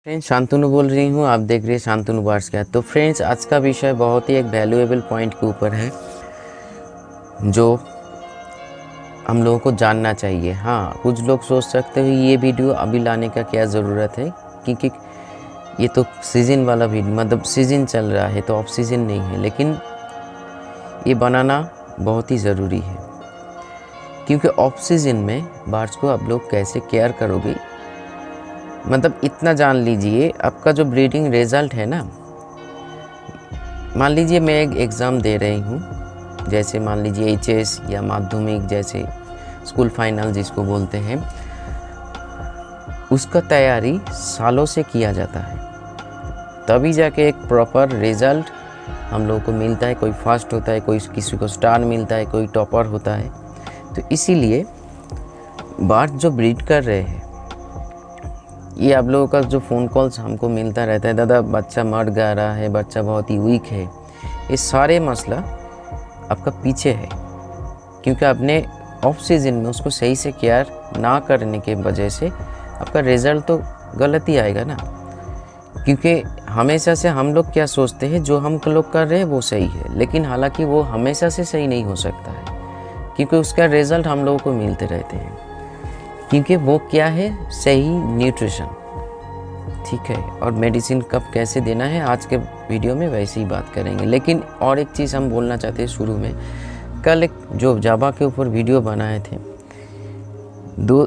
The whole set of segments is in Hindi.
फ्रेंड्स शांतनु बोल रही हूँ, आप देख रहे हैं शांतनु बार्स क्या। तो फ्रेंड्स आज का विषय बहुत ही एक वैल्यूएबल पॉइंट के ऊपर है जो हम लोगों को जानना चाहिए। हाँ, कुछ लोग सोच सकते हैं ये वीडियो अभी लाने का क्या ज़रूरत है, क्योंकि ये तो सीज़न वाला वीडियो, मतलब सीज़न चल रहा है तो ऑफ सीज़न नहीं है, लेकिन ये बनाना बहुत ही ज़रूरी है क्योंकि ऑफ सीज़न में बार्स को आप लोग कैसे केयर करोगे। मतलब इतना जान लीजिए, आपका जो ब्रीडिंग रिज़ल्ट है ना, मान लीजिए मैं एक एग्ज़ाम दे रही हूँ, जैसे मान लीजिए एचएस या माध्यमिक जैसे स्कूल फाइनल जिसको बोलते हैं, उसका तैयारी सालों से किया जाता है, तभी जाके एक प्रॉपर रिज़ल्ट हम लोगों को मिलता है। कोई फर्स्ट होता है, कोई किसी को स्टार मिलता है, कोई टॉपर होता है। तो इसीलिए बार्स जो ब्रीड कर रहे हैं, ये आप लोगों का जो फ़ोन कॉल्स हमको मिलता रहता है, दादा बच्चा मर गा रहा है, बच्चा बहुत ही वीक है, ये सारे मसला आपका पीछे है क्योंकि आपने ऑफ सीज़न में उसको सही से केयर ना करने के वजह से आपका रिज़ल्ट तो गलत ही आएगा ना। क्योंकि हमेशा से हम लोग क्या सोचते हैं, जो हम लोग कर रहे हैं वो सही है, लेकिन हालांकि वो हमेशा से सही नहीं हो सकता है क्योंकि उसका रिज़ल्ट हम लोगों को मिलते रहते हैं। क्योंकि वो क्या है, सही न्यूट्रिशन, ठीक है, और मेडिसिन कब कैसे देना है आज के वीडियो में वैसे ही बात करेंगे। लेकिन और एक चीज़ हम बोलना चाहते हैं शुरू में, कल एक जो जावा के ऊपर वीडियो बनाए थे,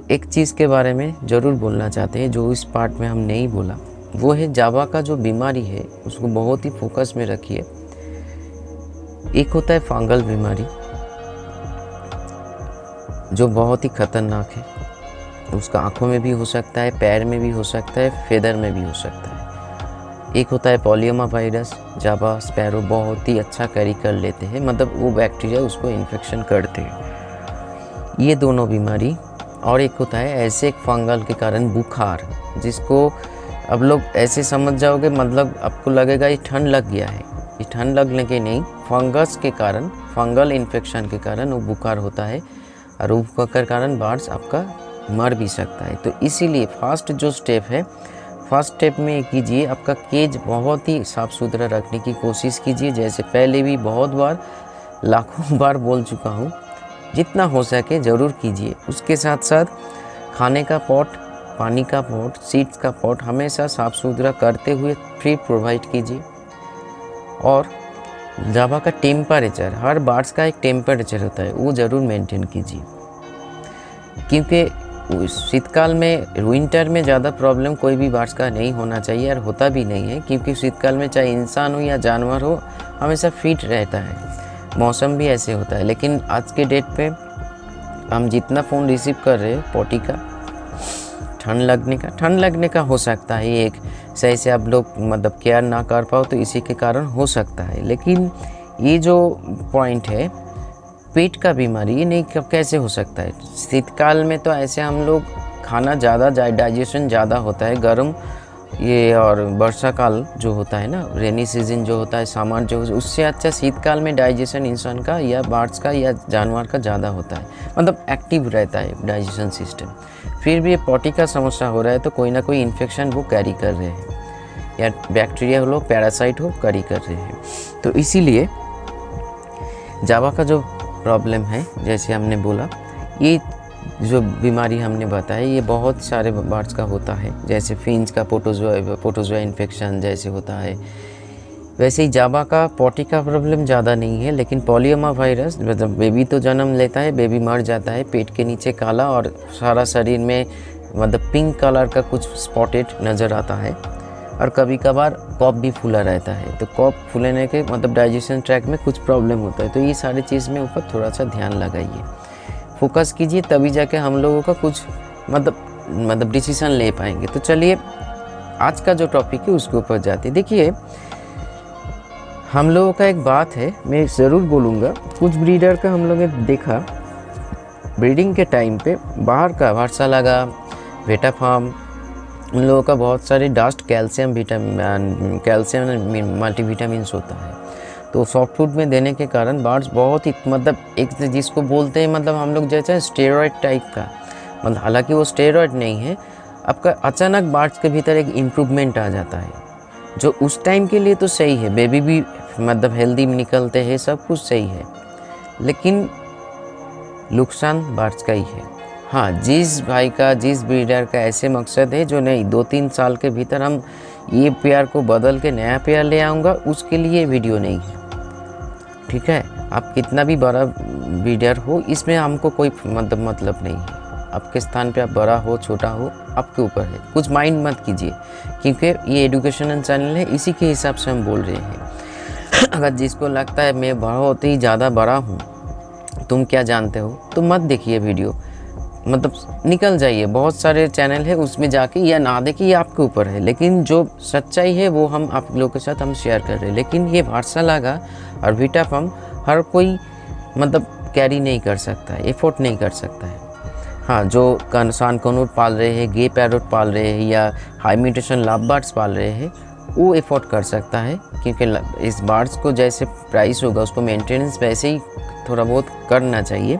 एक चीज़ के बारे में ज़रूर बोलना चाहते हैं जो इस पार्ट में हम नहीं बोला, वो है जावा का जो बीमारी है उसको बहुत ही फोकस में रखिए। एक होता है फंगल बीमारी जो बहुत ही ख़तरनाक है, उसका आँखों में भी हो सकता है, पैर में भी हो सकता है, फेदर में भी हो सकता है। एक होता है पॉलियोमा वायरस, जावा स्पैरो बहुत ही अच्छा कैरी कर लेते हैं, मतलब वो बैक्टीरिया उसको इन्फेक्शन करते हैं, ये दोनों बीमारी। और एक होता है ऐसे एक फंगल के कारण बुखार, जिसको अब लोग ऐसे समझ जाओगे, मतलब आपको लगेगा ये ठंड लग गया है, ये ठंड लगने के नहीं, फंगस के कारण, फंगल इन्फेक्शन के कारण वो बुखार होता है और वो के कारण बार्स आपका मर भी सकता है। तो इसीलिए फर्स्ट जो स्टेप है, फर्स्ट स्टेप में कीजिए, आपका केज बहुत ही साफ़ सुथरा रखने की कोशिश कीजिए। जैसे पहले भी बहुत बार, लाखों बार बोल चुका हूँ, जितना हो सके ज़रूर कीजिए। उसके साथ साथ खाने का पॉट, पानी का पॉट, सीड्स का पॉट हमेशा साफ़ सुथरा करते हुए फ्री प्रोवाइड कीजिए। और जावा का टेम्परेचर, हर बार्स का एक टेम्परेचर होता है, वो ज़रूर मेंटेन कीजिए क्योंकि शीतकाल में, विंटर में ज़्यादा प्रॉब्लम कोई भी बार्स का नहीं होना चाहिए और होता भी नहीं है, क्योंकि शीतकाल में चाहे इंसान हो या जानवर हो हमेशा फिट रहता है, मौसम भी ऐसे होता है। लेकिन आज के डेट पे हम जितना फ़ोन रिसीव कर रहे हैं पॉटी का, ठंड लगने का हो सकता है, एक सही से आप लोग मतलब केयर ना कर पाओ तो इसी के कारण हो सकता है। लेकिन ये जो पॉइंट है पेट का बीमारी, ये नहीं कैसे हो सकता है। शीतकाल में तो ऐसे हम लोग खाना ज़्यादा, डाइजेशन ज़्यादा होता है, गर्म ये, और वर्षा काल जो होता है ना, रेनी सीजन जो होता है, सामान जो, उससे अच्छा शीतकाल में डाइजेशन इंसान का या बार्स का या जानवर का ज़्यादा होता है, मतलब एक्टिव रहता है डाइजेशन सिस्टम। फिर भी ये पॉटी का समस्या हो रहा है तो कोई ना कोई इन्फेक्शन वो कैरी कर रहे हैं, या बैक्टीरिया हो, पैरासाइट हो, कैरी कर रहे हैं। तो इसीलिए जावा का जो प्रॉब्लम है, जैसे हमने बोला, ये जो बीमारी हमने बताया ये बहुत सारे बार्स का होता है। जैसे फिंच का प्रोटोजोआ इन्फेक्शन जैसे होता है, वैसे ही जावा का पॉटी का प्रॉब्लम ज़्यादा नहीं है, लेकिन पॉलियोमा वायरस, मतलब बेबी तो जन्म लेता है, बेबी मर जाता है, पेट के नीचे काला और सारा शरीर में मतलब पिंक कलर का कुछ स्पॉटेड नज़र आता है, और कभी कभार कॉप भी फूला रहता है। तो कॉप फूलने के मतलब डाइजेशन ट्रैक में कुछ प्रॉब्लम होता है। तो ये सारी चीज़ में ऊपर थोड़ा सा ध्यान लगाइए, फोकस कीजिए, तभी जाके हम लोगों का कुछ मतलब डिसीजन ले पाएंगे। तो चलिए आज का जो टॉपिक है उसके ऊपर जाते हैं। देखिए, हम लोगों का एक बात है, मैं ज़रूर बोलूँगा, कुछ ब्रीडर का हम लोगों ने देखा ब्रीडिंग के टाइम पे बाहर का वर्षा लगा, वेटा फार्म, उन लोगों का बहुत सारे डस्ट, कैल्शियम मल्टीविटामिन्स होता है, तो सॉफ्ट फूड में देने के कारण बार्स बहुत ही, मतलब एक जिसको बोलते हैं, मतलब हम लोग जैसे स्टेरॉयड टाइप का, मतलब हालांकि वो स्टेरॉयड नहीं है, आपका अचानक बार्स के भीतर एक इम्प्रूवमेंट आ जाता है, जो उस टाइम के लिए तो सही है, बेबी भी मतलब हेल्दी निकलते हैं, सब कुछ सही है, लेकिन नुकसान बार्स का ही है। हाँ, जिस भाई का, जिस ब्रीडर का ऐसे मकसद है जो नहीं 2-3 साल के भीतर हम ये पेयर को बदल के नया पेयर ले आऊँगा, उसके लिए वीडियो नहीं है, ठीक है। आप कितना भी बड़ा ब्रीडर हो, इसमें हमको कोई मतलब नहीं है। आपके स्थान पे आप बड़ा हो छोटा हो आपके ऊपर है, कुछ माइंड मत कीजिए, क्योंकि ये एजुकेशनल चैनल है, इसी के हिसाब से हम बोल रहे हैं। अगर जिसको लगता है मैं बहुत ही ज़्यादा बड़ा हूँ, तुम क्या जानते हो, तो मत देखिए वीडियो, मतलब निकल जाइए। बहुत सारे चैनल है उसमें जाके, या ना देखिए, ये आपके ऊपर है, लेकिन जो सच्चाई है वो हम आप लोगों के साथ हम शेयर कर रहे हैं। लेकिन ये वार्सालागा और विटाफार्म हर कोई मतलब कैरी नहीं कर सकता है, एफोर्ड नहीं कर सकता है। हाँ, जो कानसान कनूर पाल रहे हैं, गे पैरोट पाल रहे हैं, या हाई म्यूटेशन लव बर्ड्स पाल रहे हैं, वो एफोर्ड कर सकता है, क्योंकि इस बर्ड्स को जैसे प्राइस होगा उसको मेंटेनेंस वैसे ही थोड़ा बहुत करना चाहिए।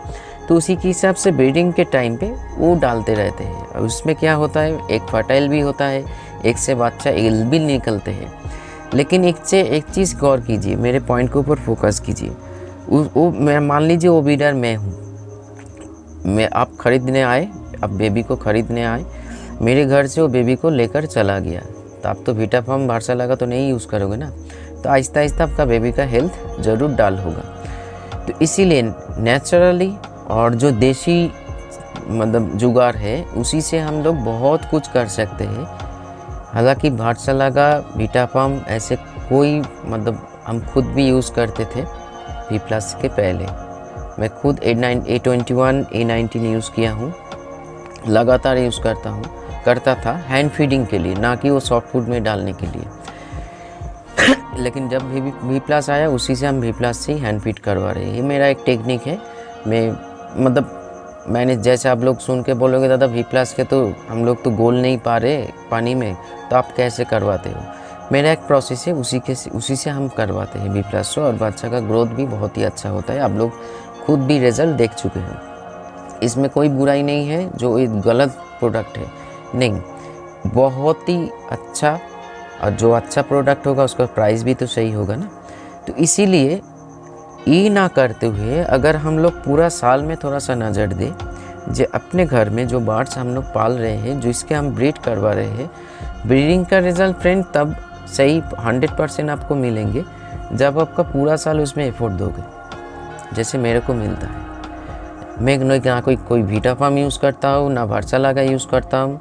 तो उसी के हिसाब से ब्रीडिंग के टाइम पे वो डालते रहते हैं। और उसमें क्या होता है, एक फर्टाइल भी होता है, एक से बच्चा एल भी निकलते हैं। लेकिन एक चीज़ गौर कीजिए, मेरे पॉइंट के ऊपर फोकस कीजिए। वो मैं मान लीजिए वो ब्रीडर मैं हूँ, मैं आप ख़रीदने आए, अब बेबी को ख़रीदने आए, मेरे घर से वो बेबी को लेकर चला गया, तो आप तो विटाफार्म वार्सालागा तो नहीं यूज़ करोगे ना, तो आहिस्ता आहिस्ता आपका बेबी का हेल्थ ज़रूर डाल होगा। तो इसीलिए नेचुरली और जो देसी मतलब जुगाड़ है, उसी से हम लोग बहुत कुछ कर सकते हैं। हालांकि वार्सालागा विटाफार्म ऐसे कोई मतलब हम खुद भी यूज़ करते थे V+ के पहले। मैं खुद A21 A19 यूज़ किया हूँ, लगातार यूज़ करता था हैंड फीडिंग के लिए, ना कि वो सॉफ्ट फूड में डालने के लिए। लेकिन जब V+ आया, उसी से हम V+ से ही हैंड फीड करवा रहे हैं। ये मेरा एक टेक्निक है। मैंने जैसे आप लोग सुन के बोलोगे दादा V+ के तो हम लोग तो गोल नहीं पा रहे पानी में, तो आप कैसे करवाते हो। मेरा एक प्रोसेस है, उसी से हम करवाते हैं V+ से, और बच्चा का ग्रोथ भी बहुत ही अच्छा होता है। आप लोग खुद भी रिज़ल्ट देख चुके हो, इसमें कोई बुराई नहीं है जो एक गलत प्रोडक्ट है, नहीं, बहुत ही अच्छा। और जो अच्छा प्रोडक्ट होगा उसका प्राइस भी तो सही होगा ना। तो इसीलिए ये ना करते हुए अगर हम लोग पूरा साल में थोड़ा सा नज़र दें, जो अपने घर में जो बर्ड्स हम लोग पाल रहे हैं, जो इसके हम ब्रीड करवा रहे हैं, ब्रीडिंग का रिज़ल्ट फ्रेंड तब सही 100% आपको मिलेंगे जब आपका पूरा साल उसमें एफर्ट दोगे, जैसे मेरे को मिलता है। मैं ना कोई विटाफार्म यूज़ करता हूँ, ना वार्सालागा यूज़ करता हूँ।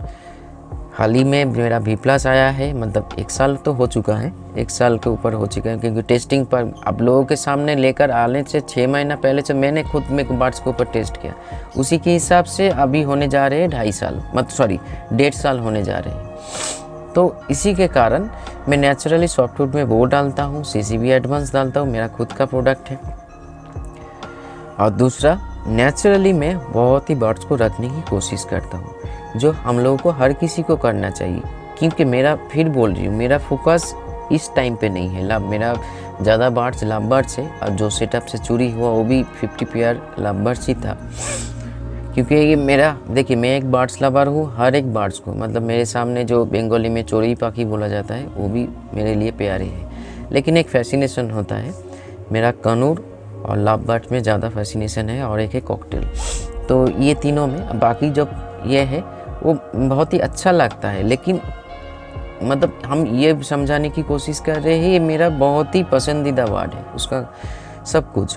हाल ही में मेरा V+ आया है, मतलब 1 साल तो हो चुका है, 1 साल के ऊपर हो चुका है, क्योंकि टेस्टिंग पर आप लोगों के सामने लेकर आने से 6 महीना पहले से मैंने खुद में बर्ड्स के ऊपर टेस्ट किया। उसी के हिसाब से अभी होने जा रहे हैं 2.5 साल, 1.5 साल होने जा रहे हैं। तो इसी के कारण मैं नेचुरली सॉफ्ट फूड में वो डालता हूँ, CCB एडवांस डालता हूँ, मेरा खुद का प्रोडक्ट है। और दूसरा, नेचुरली मैं बहुत ही बर्ड्स को रखने की कोशिश करता हूँ, जो हम लोगों को हर किसी को करना चाहिए। क्योंकि मेरा, फिर बोल रही हूँ, मेरा फोकस इस टाइम पे नहीं है मेरा ज़्यादा बर्ड्स लव बर्ड्स है, और जो सेटअप से चोरी हुआ वो भी 50 पेयर लव बर्ड्स ही था। क्योंकि ये मेरा, देखिए मैं एक बर्ड्स लवर हूँ, हर एक बर्ड्स को मतलब मेरे सामने जो बंगाली में चोरी पाखी बोला जाता है वो भी मेरे लिए प्यारे है। लेकिन एक फैसिनेशन होता है, मेरा कनूर और लव बर्ड्स में ज़्यादा फैसिनेशन है, और एक है कॉकटेल। तो ये तीनों में बाकी जो ये है वो बहुत ही अच्छा लगता है, लेकिन मतलब हम ये समझाने की कोशिश कर रहे हैं ये मेरा बहुत ही पसंदीदा बर्ड है, उसका सब कुछ।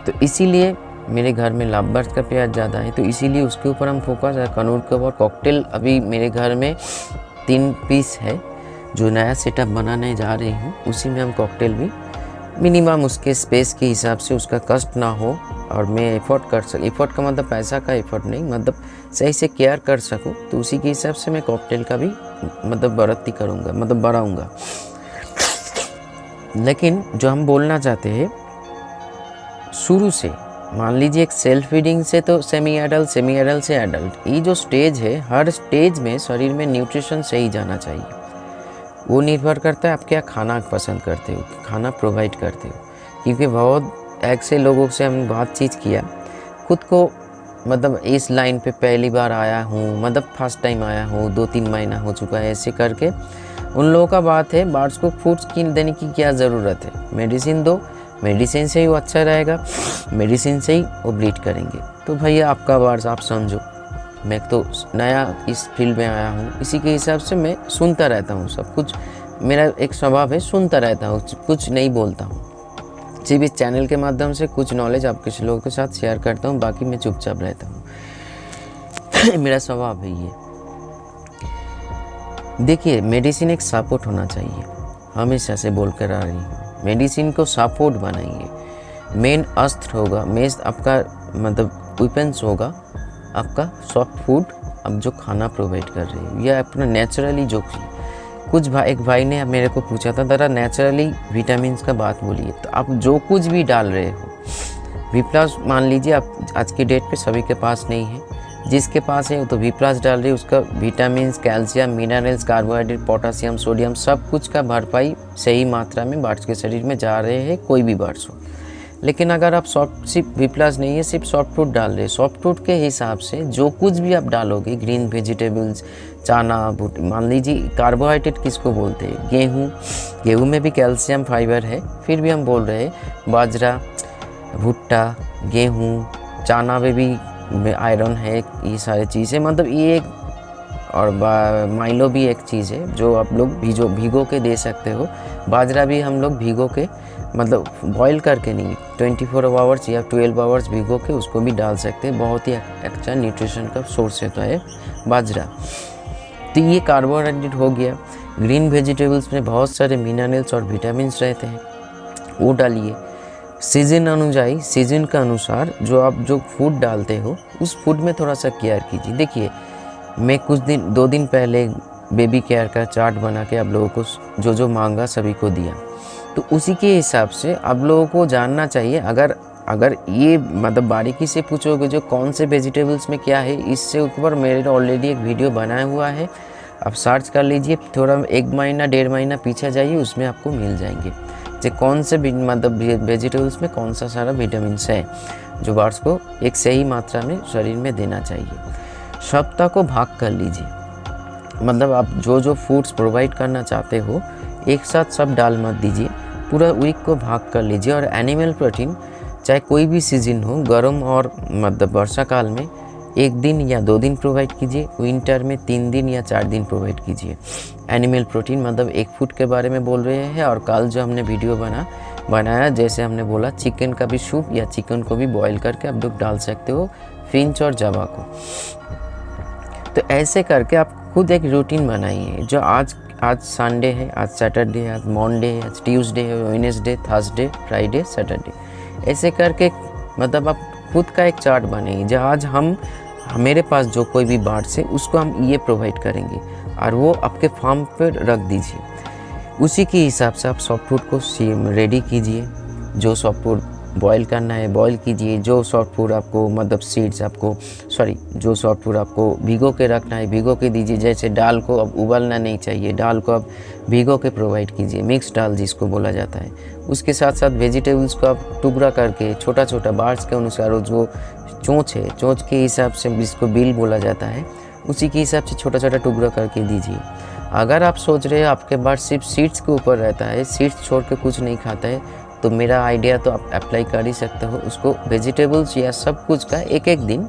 तो इसीलिए मेरे घर में लव बर्ड्स का प्यार ज़्यादा है, तो इसीलिए उसके ऊपर हम फोकस है। कनूर के ऊपर कॉकटेल अभी मेरे घर में 3 पीस है, जो नया सेटअप बनाने जा रही हूँ, उसी में हम कॉकटेल भी मिनिमम उसके स्पेस के हिसाब से उसका कष्ट ना हो, और मैं एफर्ट कर सकूँ। एफर्ट का मतलब पैसा का एफर्ट नहीं, मतलब सही से केयर कर सकूँ, तो उसी के हिसाब से मैं कॉकटेल का भी मतलब बढ़ती करूँगा, मतलब बढ़ाऊँगा। लेकिन जो हम बोलना चाहते हैं शुरू से, मान लीजिए एक सेल्फ फीडिंग से तो सेमी एडल्ट से एडल्ट, ये जो स्टेज है, हर स्टेज में शरीर में न्यूट्रिशन सही जाना चाहिए। वो निर्भर करता है आप क्या खाना पसंद करते हो, खाना प्रोवाइड करते हो। क्योंकि बहुत ऐसे लोगों से हम बातचीत किया, खुद को मतलब इस लाइन पे पहली बार आया हूँ, मतलब फर्स्ट टाइम आया हूँ, 2-3 महीना हो चुका है, ऐसे करके उन लोगों का बात है। बर्ड्स को फूड्स की देने की क्या ज़रूरत है, मेडिसिन दो, मेडिसिन से ही वो अच्छा रहेगा, मेडिसिन से ही वो ब्रीड करेंगे। तो भैया आपका बर्ड्स आप समझो, मैं तो नया इस फील्ड में आया हूँ, इसी के हिसाब से मैं सुनता रहता हूँ सब कुछ। मेरा एक स्वभाव है, सुनता रहता हूँ, कुछ नहीं बोलता हूँ। सिर्फ इस चैनल के माध्यम से कुछ नॉलेज आप किसी लोगों के साथ शेयर करता हूँ, बाकी मैं चुपचाप रहता हूँ। मेरा स्वभाव है ये। देखिए, मेडिसिन एक सपोर्ट होना चाहिए, हमेशा से बोल कर आ रही हूँ, मेडिसिन को सपोर्ट बनाइए। मेन अस्त्र होगा, मेन आपका मतलब वेपन्स होगा आपका सॉफ्ट फूड, अब जो खाना प्रोवाइड कर रही है, या अपना नेचुरली जो कुछ एक भाई ने मेरे को पूछा था, ज़रा नेचुरली विटामिन का बात बोलिए। तो आप जो कुछ भी डाल रहे हो, V+ मान लीजिए आप आज की डेट पे सभी के पास नहीं है, जिसके पास है तो V+ डाल रही है, उसका vitamin, calcium, minerals, carbohydrate, potassium, sodium सब कुछ का भरपाई सही मात्रा में बर्ड्स के शरीर में जा रहे हैं, कोई भी बर्ड्स हो। लेकिन अगर आप सिर्फ V+ नहीं है, सिर्फ सॉफ्ट फूड डाल रहे हैं, सॉफ्ट फूड के हिसाब से जो कुछ भी आप डालोगे, ग्रीन वेजिटेबल्स, चना, मान लीजिए कार्बोहाइड्रेट किसको बोलते हैं, गेहूँ में भी कैल्शियम फाइबर है, फिर भी हम बोल रहे हैं बाजरा, भुट्टा, गेहूँ, चना में भी आयरन है, ये सारी चीज़ें, मतलब ये एक, और माइलो भी एक चीज़ है जो आप लोग भिगो के दे सकते हो। बाजरा भी हम लोग भिगो के, मतलब बॉईल करके नहीं, 24 आवर्स या 12 आवर्स भिगो के उसको भी डाल सकते हैं, बहुत ही अच्छा न्यूट्रिशन का सोर्स होता है बाजरा। तो ये कार्बोहाइड्रेट हो गया। ग्रीन वेजिटेबल्स में बहुत सारे मिनरल्स और विटामिन्स रहते हैं, वो डालिए। सीजन अनुଯାयी, सीजन के अनुसार जो आप जो फूड डालते हो, उस फूड में थोड़ा सा केयर कीजिए। देखिए, मैं कुछ दिन 2 दिन पहले बेबी केयर का चार्ट बना के आप लोगों को जो मांगा सभी को दिया, तो उसी के हिसाब से आप लोगों को जानना चाहिए। अगर ये मतलब बारीकी से पूछोगे जो कौन से वेजिटेबल्स में क्या है, इससे ऊपर मेरे ऑलरेडी एक वीडियो बनाया हुआ है, आप सर्च कर लीजिए, थोड़ा 1 महीना 1.5 महीना पीछे जाइए, उसमें आपको मिल जाएंगे जो कौन से मतलब वेजिटेबल्स में कौन सा सारा विटामिन है जो बर्ड्स को एक सही मात्रा में शरीर में देना चाहिए। सप्ताह को भाग कर लीजिए, मतलब आप जो फूड्स प्रोवाइड करना चाहते हो एक साथ सब डाल मत दीजिए, पूरा वीक को भाग कर लीजिए। और एनिमल प्रोटीन चाहे कोई भी सीजन हो, गर्म और मतलब वर्षा काल में 1 दिन या 2 दिन प्रोवाइड कीजिए, विंटर में 3 दिन या 4 दिन प्रोवाइड कीजिए। एनिमल प्रोटीन मतलब एक फूड के बारे में बोल रहे हैं। और कल जो हमने वीडियो बनाया, जैसे हमने बोला चिकन का भी सूप या चिकन को भी बॉईल करके आप लोग डाल सकते हो, फिंच और जावा को। तो ऐसे करके आप खुद एक रूटीन बनाइए। जो आज संडे है, आज सैटरडे है, आज मंडे है, आज ट्यूसडे है, वेडनेसडे, थर्सडे, फ्राइडे, सैटरडे, ऐसे करके मतलब आप खुद का एक चार्ट बनाइए। जो आज मेरे पास जो कोई भी बर्ड्स है उसको हम ये प्रोवाइड करेंगे, और वो आपके फार्म पर रख दीजिए। उसी के हिसाब से आप सॉफ्ट फूड को रेडी कीजिए। जो सॉफ्ट फूड बॉईल करना है बॉईल कीजिए, जो सॉफ्ट फूड आपको मतलब जो सॉफ्ट फूड आपको भिगो के रखना है भिगो के दीजिए। जैसे दाल को अब उबालना नहीं चाहिए, दाल को आप भिगो के प्रोवाइड कीजिए, मिक्स दाल जिसको बोला जाता है। उसके साथ साथ वेजिटेबल्स को आप टुकड़ा करके छोटा छोटा बर्ड्स के अनुसार, जो चोंच है, चोंच के हिसाब से जिसको बिल बोला जाता है, उसी के हिसाब से छोटा छोटा टुकड़ा करके दीजिए। अगर आप सोच रहे हो आपके बर्ड सिर्फ सीड्स के ऊपर रहता है, सीड्स छोड़ के कुछ नहीं खाता है, तो मेरा आइडिया तो आप अप्लाई कर ही सकते हो। उसको वेजिटेबल्स या सब कुछ का एक दिन,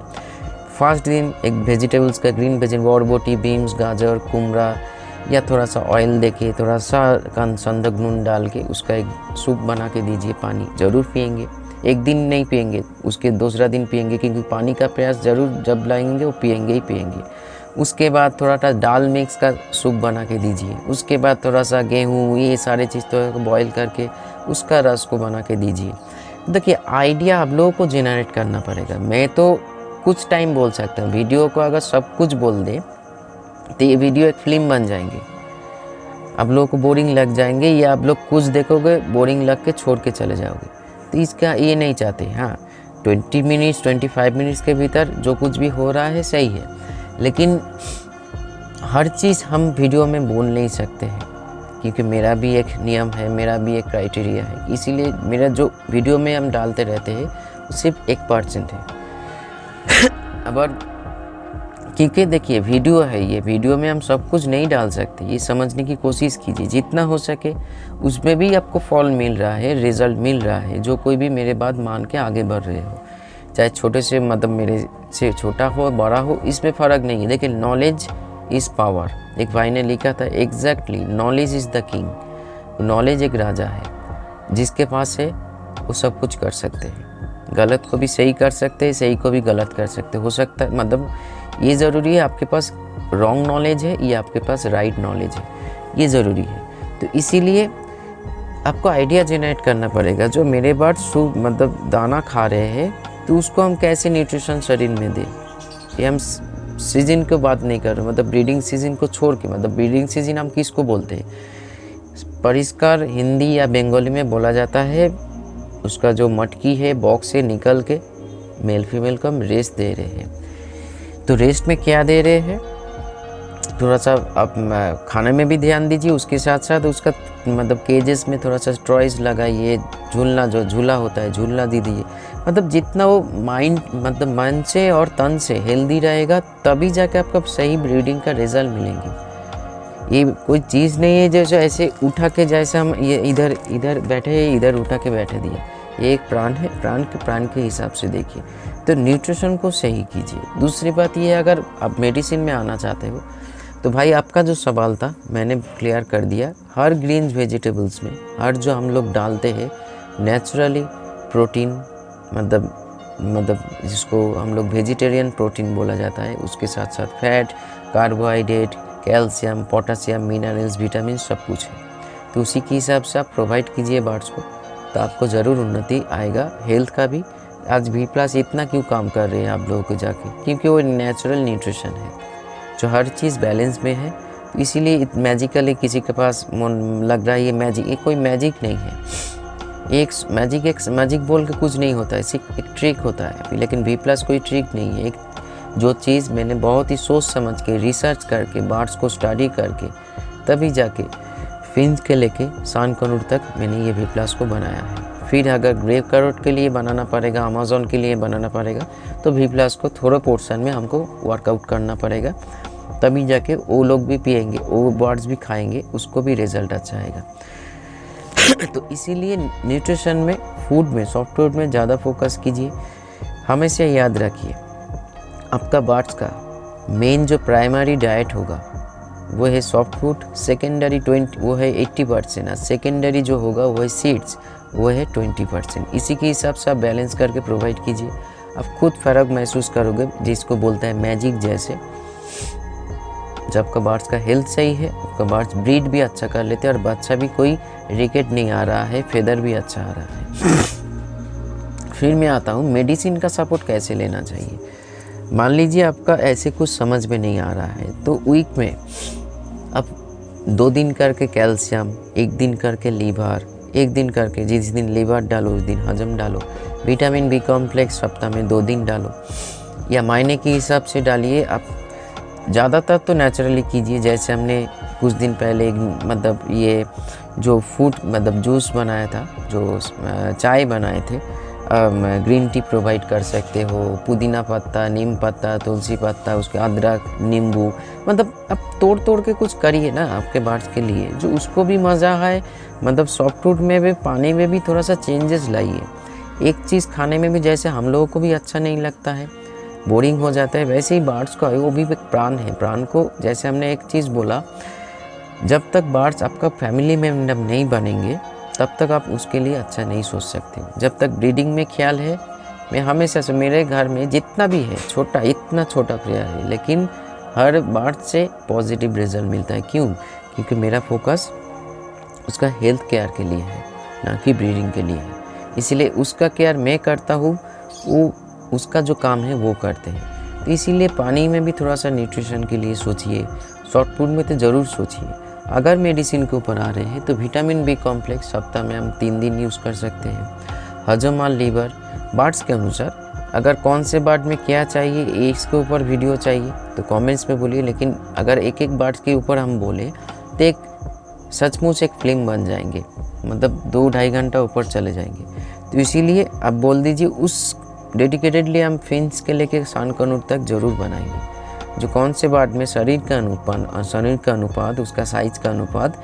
फर्स्ट दिन एक वेजिटेबल्स का ग्रीन बॉरबोटी, बीन्स, गाजर, कुमड़ा, या थोड़ा सा ऑयल देके थोड़ा सा संदक नून डाल के उसका एक सूप बना के दीजिए। पानी ज़रूर पिएंगे, एक दिन नहीं पिएंगे, उसके दूसरा दिन पिएंगे, क्योंकि पानी का प्रयास ज़रूर जब लाएंगे वो पिएंगे ही पिएंगे। उसके बाद थोड़ा सा दाल मिक्स का सूप बना के दीजिए। उसके बाद थोड़ा सा गेहूँ, ये सारे चीज़ तो बॉईल करके उसका रस को बना के दीजिए। देखिए, आइडिया आप लोगों को जनरेट करना पड़ेगा। मैं तो कुछ टाइम बोल सकता हूँ, वीडियो को अगर सब कुछ बोल दे तो ये वीडियो एक फिल्म बन जाएंगे, आप लोगों को बोरिंग लग जाएंगे, या आप लोग कुछ देखोगे बोरिंग लग के छोड़ के चले जाओगे। तो इसका ये नहीं चाहते। हाँ, 20 मिनट्स 25 मिनट्स के भीतर जो कुछ भी हो रहा है सही है, लेकिन हर चीज़ हम वीडियो में बोल नहीं सकते हैं, क्योंकि मेरा भी एक नियम है, मेरा भी एक क्राइटेरिया है। इसीलिए मेरा जो वीडियो में हम डालते रहते हैं सिर्फ 1% है। अब क्योंकि देखिए वीडियो है, ये वीडियो में हम सब कुछ नहीं डाल सकते, ये समझने की कोशिश कीजिए जितना हो सके। उसमें भी आपको फॉल मिल रहा है, रिजल्ट मिल रहा है, जो कोई भी मेरे बात मान के आगे बढ़ रहे हो, चाहे छोटे से मतलब मेरे से छोटा हो बड़ा हो, इसमें फ़र्क नहीं है। देखिए नॉलेज इज़ पावर, एक भाई ने लिखा था exactly, knowledge is the king. Knowledge एक राजा है, जिसके पास है वो सब कुछ कर सकते हैं, गलत को भी सही कर सकते हैं, सही को भी गलत कर सकते हो सकता है। मतलब ये ज़रूरी है आपके पास रॉन्ग नॉलेज है या आपके पास राइट नॉलेज है, ये ज़रूरी है। तो इसीलिए आपको आइडिया जनरेट करना पड़ेगा। जो मेरे बाद मतलब दाना खा रहे हैं, तो उसको हम कैसे न्यूट्रिशन शरीर में दें। ये हम सीजन की बात नहीं कर रहे, मतलब ब्रीडिंग सीजन को छोड़ के, मतलब ब्रीडिंग सीजन हम किसको बोलते हैं, परिष्कार हिंदी या बंगाली में बोला जाता है, उसका जो मटकी है बॉक्स से निकल के मेल फीमेल को हम रेस्ट दे रहे हैं। तो रेस्ट में क्या दे रहे हैं, थोड़ा सा आप खाने में भी ध्यान दीजिए, उसके साथ साथ उसका मतलब केजेस में थोड़ा सा टॉयज लगाइए, झूलना जो झूला होता है झूलना दीजिए। मतलब जितना वो माइंड मतलब मन से और तन से हेल्दी रहेगा, तभी जाके आपका सही ब्रीडिंग का रिजल्ट मिलेंगे। ये कोई चीज़ नहीं है जैसे ऐसे उठा के, जैसे हम ये इधर इधर बैठे इधर उठा के बैठे दिया, ये एक प्राण है, प्राण के हिसाब से देखिए। तो न्यूट्रिशन को सही कीजिए। दूसरी बात ये है, अगर आप मेडिसिन में आना चाहते हो तो भाई आपका जो सवाल था मैंने क्लियर कर दिया। हर ग्रीन वेजिटेबल्स में हर जो हम लोग डालते हैं नेचुरली प्रोटीन, मतलब जिसको हम लोग वेजिटेरियन प्रोटीन बोला जाता है, उसके साथ साथ fat, carbohydrate, calcium, potassium, minerals, vitamin सब कुछ है। तो उसी के हिसाब से आप प्रोवाइड कीजिए बर्ड्स को, तो आपको ज़रूर उन्नति आएगा हेल्थ का भी। आज V+ इतना क्यों काम कर रहे हैं आप लोगों को जाके, क्योंकि वो नेचुरल न्यूट्रिशन है, जो हर चीज़ बैलेंस में है। तो इसीलिए मैजिकली किसी के पास लग रहा है ये मैजिक, ये कोई मैजिक नहीं है। एक मैजिक बोल के कुछ नहीं होता है, सिर्फ एक ट्रिक होता है। लेकिन V+ कोई ट्रिक नहीं है। एक जो चीज़ मैंने बहुत ही सोच समझ के रिसर्च करके बर्ड्स को स्टडी करके तभी जाके फिंच के लेके सान कनूर तक मैंने ये V+ को बनाया है। फिर अगर ग्रेव करोट के लिए बनाना पड़ेगा, अमेज़न के लिए बनाना पड़ेगा, तो V+ को थोड़ा पोर्शन में हमको वर्कआउट करना पड़ेगा, तभी जाके वो लोग भी पिएंगे, वो बर्ड्स भी खाएंगे, उसको भी रिजल्ट अच्छा आएगा। तो इसीलिए न्यूट्रिशन में, फूड में, सॉफ्टवेयर में ज़्यादा फोकस कीजिए। हमेशा याद रखिए आपका बर्ड्स का मेन जो प्राइमरी डाइट होगा वो है सॉफ्ट फूड, सेकेंडरी 20 वो है 80%, और सेकेंडरी जो होगा वो है सीड्स, वो है 20%। इसी के हिसाब से आप बैलेंस करके प्रोवाइड कीजिए, आप खुद फ़र्क महसूस करोगे, जिसको बोलता है मैजिक जैसे। जब आपका बर्ड्स का हेल्थ सही है, आपका बर्ड्स ब्रीड भी अच्छा कर लेते हैं और बच्चा भी कोई रिकेट नहीं आ रहा है, फेदर भी अच्छा आ रहा है। फिर मैं आता हूँ मेडिसिन का सपोर्ट कैसे लेना चाहिए। मान लीजिए आपका ऐसे कुछ समझ में नहीं आ रहा है, तो वीक में आप 2 दिन करके कैल्शियम, 1 दिन करके लीवर, 1 दिन करके जिस दिन लीवर डालो उस दिन हजम डालो, विटामिन B कॉम्प्लेक्स सप्ताह में 2 दिन डालो, या महीने के हिसाब से डालिए। आप ज़्यादातर तो नेचुरली कीजिए, जैसे हमने कुछ दिन पहले मतलब ये जो फूड मतलब जूस बनाया था, जो चाय बनाए थे, ग्रीन टी प्रोवाइड कर सकते हो, पुदीना पत्ता, नीम पत्ता, तुलसी पत्ता, उसके अदरक, नींबू, मतलब अब तोड़ के कुछ करिए ना आपके बर्ड्स के लिए, जो उसको भी मज़ा आए। मतलब सॉफ्ट फूड में भी, पानी में भी थोड़ा सा चेंजेस लाइए। एक चीज़ खाने में भी जैसे हम लोगों को भी अच्छा नहीं लगता है, बोरिंग हो जाता है, वैसे ही बर्ड्स का वो भी एक प्राण है। प्राण को जैसे हमने एक चीज़ बोला, जब तक बर्ड्स आपका फैमिली मेम्बर नहीं बनेंगे तब तक आप उसके लिए अच्छा नहीं सोच सकते। जब तक ब्रीडिंग में ख्याल है, मैं हमेशा से मेरे घर में जितना भी है छोटा, इतना छोटा प्लेयर है, लेकिन हर बर्ड से पॉजिटिव रिजल्ट मिलता है। क्यों? क्योंकि मेरा फोकस उसका हेल्थ केयर के लिए है, ना कि ब्रीडिंग के लिए है। इसीलिए उसका केयर मैं करता हूँ, वो उसका जो काम है वो करते हैं। तो इसीलिए पानी में भी थोड़ा सा न्यूट्रिशन के लिए सोचिए, सॉफ्ट फूड में तो ज़रूर सोचिए। अगर मेडिसिन के ऊपर आ रहे हैं तो विटामिन B कॉम्प्लेक्स सप्ताह में हम 3 दिन यूज़ कर सकते हैं। हजम और लीवर बर्ड्स के अनुसार, अगर कौन से बर्ड में क्या चाहिए इसके ऊपर वीडियो चाहिए तो कमेंट्स में बोलिए। लेकिन अगर एक बर्ड्स के ऊपर हम बोले तो एक सचमुच एक फिल्म बन जाएंगे, मतलब 2-2.5 घंटा ऊपर चले जाएंगे। तो इसीलिए आप बोल दीजिए उस डेडिकेटेडली हम फिन्स के लेके सानकनूर तक ज़रूर बनाएंगे। जो कौन से वार्ड में शरीर का अनुपात, उसका साइज का अनुपात,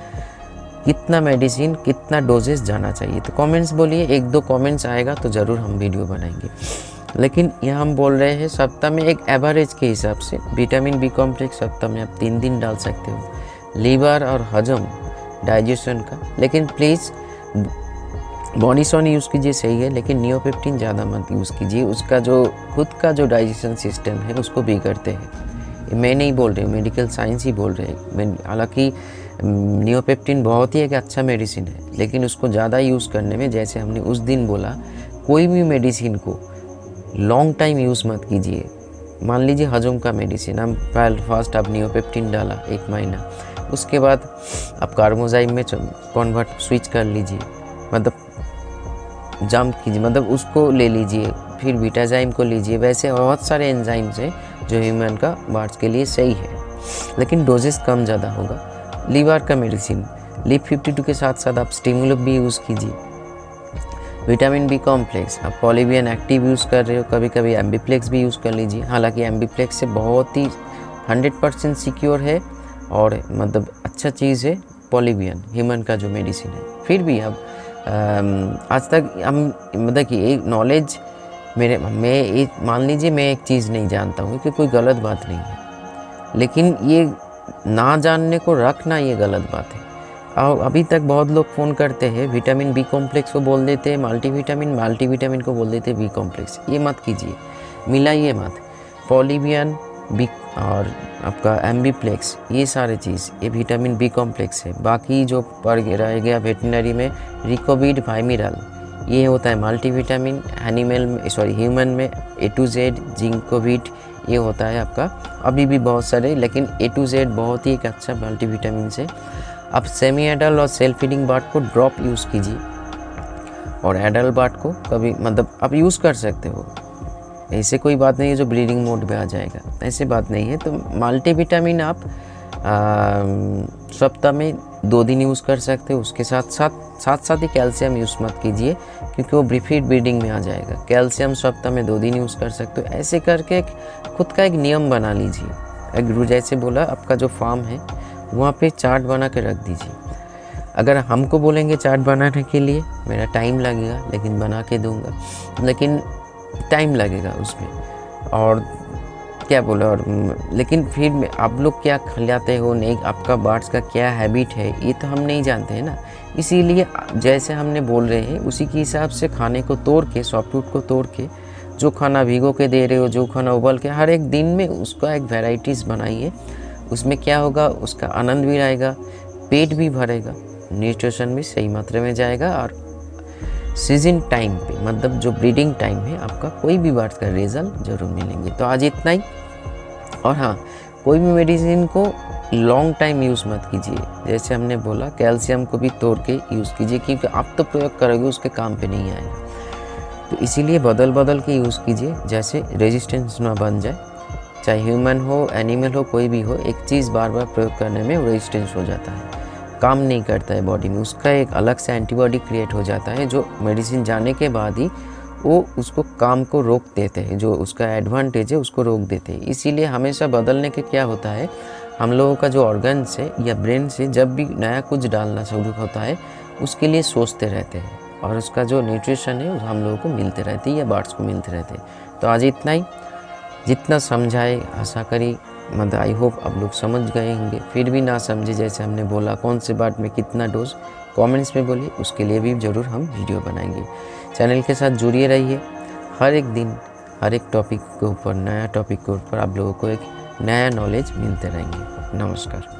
कितना मेडिसिन, कितना डोजेस जाना चाहिए। तो कमेंट्स बोलिए, 1-2 कमेंट्स आएगा तो ज़रूर हम वीडियो बनाएंगे। लेकिन यहाँ हम बोल रहे हैं सप्ताह में एक एवरेज के हिसाब से विटामिन बी कॉम्प्लेक्स सप्ताह में आप 3 दिन डाल सकते हो। लीवर और हजम, डाइजेशन का, लेकिन प्लीज़ बॉडीसॉन यूज़ कीजिए, सही है, लेकिन नियोपेप्टिन ज़्यादा मत यूज़ कीजिए। उसका जो खुद का जो डाइजेशन सिस्टम है उसको बिगड़ते हैं। मैं नहीं बोल रही हूँ, मेडिकल साइंस ही बोल रहे हैं। हालांकि नियोपेप्टिन बहुत ही एक अच्छा मेडिसिन है, लेकिन उसको ज़्यादा यूज़ करने में, जैसे हमने उस दिन बोला, कोई भी मेडिसिन को लॉन्ग टाइम यूज़ मत कीजिए। मान लीजिए हजम का मेडिसिन, हम फर्स्ट आप नियोपेप्टिन डाला 1 महीना, उसके बाद आप कार्बोजाइम में स्विच कर लीजिए, मतलब जंप कीजिए, मतलब उसको ले लीजिए, फिर बीटाजाइम को लीजिए। वैसे बहुत सारे एंजाइम्स हैं जो ह्यूमन का वार्ड्स के लिए सही है, लेकिन डोजेस कम ज़्यादा होगा। लीवर का मेडिसिन लिप 52 के साथ साथ आप स्टिमुलक भी यूज़ कीजिए। विटामिन बी कॉम्प्लेक्स आप पॉलीबियन एक्टिव यूज़ कर रहे हो, कभी कभी एम्बीप्लेक्स भी यूज़ कर लीजिए। हालांकि एम्बीप्लेक्स से बहुत ही 100% सिक्योर है और मतलब अच्छा चीज़ है पॉलीबियन, ह्यूमन का जो मेडिसिन है। फिर भी अब आज तक हम मतलब कि एक नॉलेज मान लीजिए मैं एक चीज़ नहीं जानता हूँ कि कोई गलत बात नहीं है, लेकिन ये ना जानने को रखना ये गलत बात है। और अभी तक बहुत लोग फ़ोन करते हैं, विटामिन बी कॉम्प्लेक्स को बोल देते हैं मल्टीविटामिन को बोल देते हैं बी कॉम्प्लेक्स। ये मत कीजिए, मिलाइए मत। पॉलीबियन बी और आपका एम्बीप्लेक्स, ये सारे चीज़ ये विटामिन बी कॉम्प्लेक्स है। बाकी जो पड़ रह गया वेटनरी में रिकोविड, वाइमिरल, ये होता है मल्टीविटामिन। ह्यूमन में A to Z, जिंकोविट, ये होता है आपका। अभी भी बहुत सारे, लेकिन A to Z बहुत ही एक अच्छा मल्टीविटामिन से। आप सेमी एडल्ट और सेल्फ फीडिंग बार्ड को ड्रॉप यूज़ कीजिए, और एडल्ट बार्ड को कभी मतलब आप यूज़ कर सकते हो। ऐसे कोई बात नहीं है जो ब्रीडिंग मोड पे आ जाएगा, ऐसे बात नहीं है। तो मल्टीविटामिन आप सप्ताह में 2 दिन यूज़ कर सकते हो। उसके साथ ही कैल्शियम यूज़ मत कीजिए, क्योंकि वो रिपीट ब्रीडिंग में आ जाएगा। कैल्शियम सप्ताह में 2 दिन यूज़ कर सकते हो। ऐसे करके खुद का एक नियम बना लीजिए। एक जैसे बोला, आपका जो फार्म है वहाँ पे चार्ट बना के रख दीजिए। अगर हमको बोलेंगे चार्ट बनाने के लिए, मेरा टाइम लगेगा, लेकिन बना के दूंगा, लेकिन टाइम लगेगा उसमें। और क्या बोला, और लेकिन फिर आप लोग क्या खिलाते हो, नहीं आपका बर्ड्स का क्या हैबिट है, ये तो हम नहीं जानते हैं ना। इसीलिए जैसे हमने बोल रहे हैं उसी के हिसाब से खाने को तोड़ के, सॉफ्टवुड को तोड़ के, जो खाना भिगो के दे रहे हो, जो खाना उबल के, हर एक दिन में उसका एक वेराइटीज़ बनाइए। उसमें क्या होगा, उसका आनंद भी रहेगा, पेट भी भरेगा, न्यूट्रिशन भी सही मात्रा में जाएगा, और सीजन टाइम पे, मतलब जो ब्रीडिंग टाइम है, आपका कोई भी बात का रिजल्ट जरूर मिलेंगे। तो आज इतना ही। और हाँ, कोई भी मेडिसिन को लॉन्ग टाइम यूज़ मत कीजिए। जैसे हमने बोला, कैल्शियम को भी तोड़ के यूज़ कीजिए, क्योंकि आप तो प्रयोग करोगे उसके काम पे नहीं आएगा। तो इसीलिए बदल के यूज़ कीजिए, जैसे रेजिस्टेंस ना बन जाए। चाहे ह्यूमन हो, एनिमल हो, कोई भी हो, एक चीज़ बार बार प्रयोग करने में रेजिस्टेंस हो जाता है, काम नहीं करता है बॉडी में, उसका एक अलग से एंटीबॉडी क्रिएट हो जाता है, जो मेडिसिन जाने के बाद ही वो उसको काम को रोक देते हैं, जो उसका एडवांटेज है उसको रोक देते हैं। इसीलिए हमेशा बदलने के क्या होता है, हम लोगों का जो ऑर्गन से या ब्रेन से जब भी नया कुछ डालना शुरू होता है, उसके लिए सोचते रहते हैं, और उसका जो न्यूट्रिशन है हम लोगों को मिलते रहते हैं या बर्ड्स को मिलते रहते हैं। तो आज इतना ही। जितना समझाए, आशा करी, मतलब आई होप आप लोग समझ गए होंगे। फिर भी ना समझे, जैसे हमने बोला कौन से बात में कितना डोज, कमेंट्स में बोलिए, उसके लिए भी ज़रूर हम वीडियो बनाएंगे। चैनल के साथ जुड़िए रहिए। हर एक दिन हर एक टॉपिक के ऊपर, नया टॉपिक के ऊपर आप लोगों को एक नया नॉलेज मिलते रहेंगे। नमस्कार।